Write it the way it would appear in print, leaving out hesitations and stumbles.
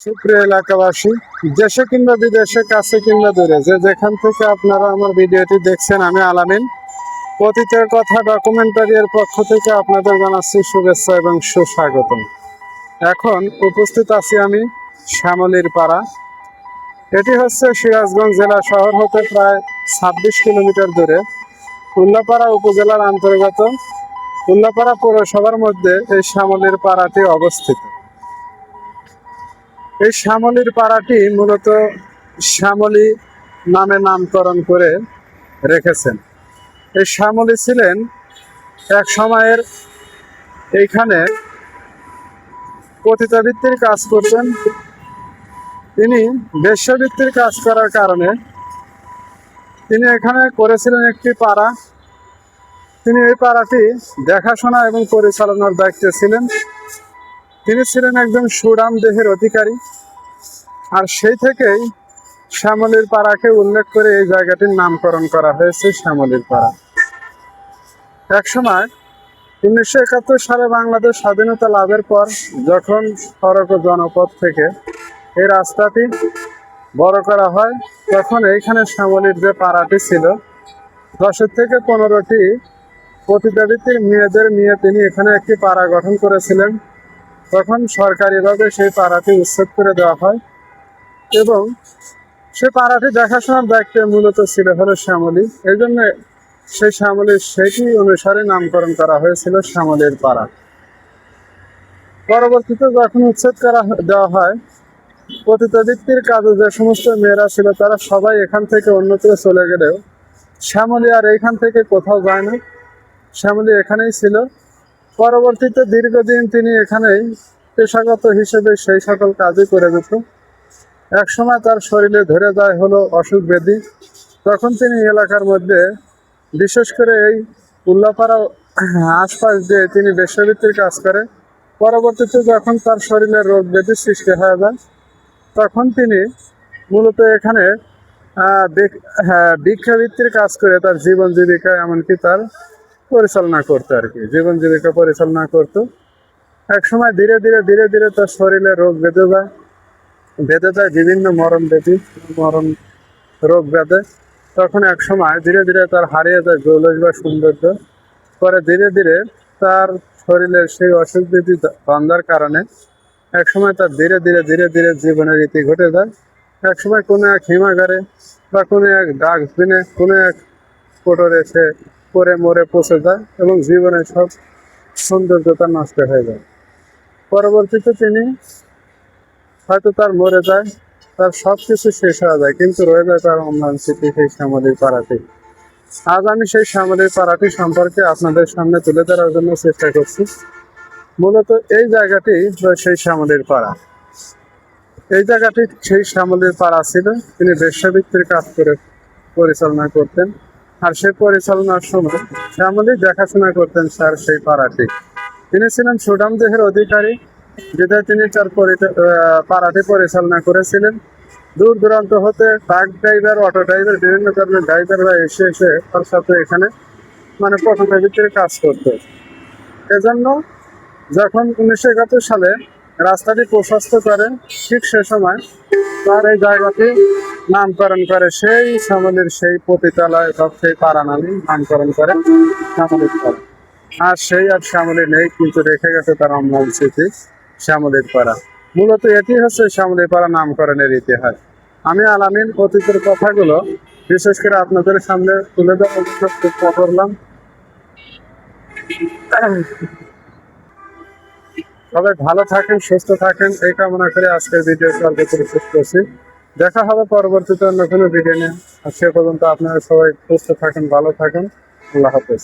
সুপ্রিয় এলাকাবাসী, দেশে কিংবা বিদেশে, কাছে কিংবা দূরে, যে যেখান থেকে আপনারা আমার ভিডিওটি দেখছেন, আমি আলামিন অতীতের কথা ডকুমেন্টারি এর পক্ষ থেকে আপনাদের জানাচ্ছি শুভেচ্ছা এবং সুস্বাগতম। এখন উপস্থিত আছি আমি শ্যামলীর পাড়া। এটি হচ্ছে সিরাজগঞ্জ জেলা শহর হতে প্রায় ২৬ কিলোমিটার দূরে উল্লাপাড়া উপজেলার অন্তর্গত উল্লাপাড়া পৌরসভার মধ্যে এই শ্যামলীর পাড়াটি অবস্থিত। এই শ্যামলীর পাড়াটি মূলত শ্যামলী নামে নামকরণ করে রেখেছেন। এই শ্যামলী ছিলেন এক সময়ের এইখানে পতিতাবৃত্তির কাজ করতেন। তিনি বেশ্যাবৃত্তির কাজ করার কারণে তিনি এখানে করেছিলেন একটি পাড়া। তিনি এই পাড়াটি দেখাশোনা এবং পরিচালনার দায়িত্বে ছিলেন। তিনি ছিলেন একজন সুঠাম দেহের অধিকারী। আর সেই থেকেই শ্যামলীর পাড়াকে উল্লেখ করে এই জায়গাটির নামকরণ করা হয়েছে শ্যামলীর পাড়া। একসময় 1971 সালে বাংলাদেশ স্বাধীনতা লাভের পর যখন সড়ক ও জনপথ থেকে এই রাস্তাটি বড় করা হয়, তখন এইখানে শ্যামলীর যে পাড়াটি ছিল 10 থেকে 15টি পতিতাবৃত্তির মেয়েদের নিয়ে তিনি এখানে একটি পাড়া গঠন করেছিলেন। তখন সরকারিভাবে সেই পাড়াটি উচ্ছেদ করে দেওয়া হয় এবং সে পাড়াটি দেখাশোনার দায়িত্বে মূলত ছিল হলো শ্যামলী। এই জন্য সেই শ্যামলীর সেটি অনুসারে নামকরণ করা হয়েছিল শ্যামলীর পাড়া। পরবর্তীতে যখন উচ্ছেদ করা দেওয়া হয়, পতিতাবৃত্তির কাজে যে সমস্ত মেয়েরা ছিল তারা সবাই এখান থেকে অন্যত্র চলে গেলেও শ্যামলী আর এইখান থেকে কোথাও যায় না, শ্যামলী এখানেই ছিল। পরবর্তীতে দীর্ঘদিন তিনি এখানেই পেশাগত হিসেবে সেই সকল কাজই করে যেত। এক সময় তার শরীরে ধরে যায় হলো অসুখ ব্যাধি। তখন তিনি এলাকার মধ্যে বিশেষ করে এই উল্লাপাড়া আশপাশ দিয়ে তিনি বেশ্যাবৃত্তির কাজ করে। পরবর্তীতে যখন তার শরীরে রোগ ব্যাধির সৃষ্টি হয়ে যায়, তখন তিনি মূলত এখানে ভিক্ষাবৃত্তির কাজ করে তার জীবন জীবিকা এমনকি তার পরিচালনা করতো আর কি, জীবন জীবিকা পরিচালনা করতো। এক সময় ধীরে ধীরে তার শরীরে রোগ বেঁধে যায় বিভিন্ন মরণ রোগ বেঁধে। তখন এক সময় ধীরে ধীরে তার হারিয়ে যায় জৌলস বা সৌন্দর্য। পরে ধীরে ধীরে তার শরীরের সেই অসুখ ব্যাধি বান্ধার কারণে এক সময় তার ধীরে ধীরে জীবনের রীতি ঘটে যায়। এক সময় কোনো এক হিমাগারে বা কোনো এক ডাস্টবিনে কোনো এক কোটরে সে পরে মরে পচে যায় এবং জীবনের সব সৌন্দর্যতা নষ্ট হয়ে যায়। পরবর্তীতে তিনি হয়তো তার মরে যায়, তার সব কিছু শেষ হয়ে যায়, কিন্তু রয়ে যায় তার অম্লান স্মৃতি সেই শ্যামলীর পাড়াটি। আজ আমি সেই শ্যামলীর পাড়াটি সম্পর্কে আপনাদের সামনে তুলে ধরার জন্য চেষ্টা করছি। মূলত এই জায়গাটি সেই শ্যামলীর পাড়া। এই জায়গাটি সেই শ্যামলীর পাড়া ছিল। তিনি বেশ্যাবৃত্তির কাজ করে পরিচালনা করতেন। আর সেই পরিচালনার সময় শ্যামলী দেখাশোনা করতেন স্যার সেই পাড়াটি। তিনি ছিলেন সুঠাম দেহের অধিকারী, যেটা তিনি তার পাড়াটি পরিচালনা করেছিলেন। দূর দূরান্ত হতে ট্রাক ড্রাইভার, অটো ড্রাইভার, বিভিন্ন ধরনের ড্রাইভাররা এসে তার সাথে এখানে পতিতাবৃত্তির কাজ করতো। এজন্য যখন 1971 সালে রাস্তাটি প্রশস্ত করেন, ঠিক সে সময় তার এই জায়গাটি নামকরণ করে সেই শ্যামলীর সেই পতিতালয় বা সেই পাড়া নামে নামকরণ করে শ্যামলীর পাড়া। আর সেই আর শ্যামলী নেই, কিন্তু রেখে গেছে তার অম্লান স্মৃতি শ্যামলীর পাড়া। মূলত এটি হচ্ছে শ্যামলীর পাড়া নামকরণের ইতিহাস। আমি আলামিন অতীতের কথাগুলো বিশেষ করে আপনাদের সামনে তুলে দেওয়ার জন্য চেষ্টা করলাম। সবাই ভালো থাকেন, সুস্থ থাকেন, এই কামনা করে আজকের ভিডিও শেষ করছি। দেখা হবে পরবর্তীতে অন্য কোনো ভিডিও নিয়ে। সে পর্যন্ত আপনারা সবাই সুস্থ থাকেন, ভালো থাকেন। আল্লাহ হাফেজ।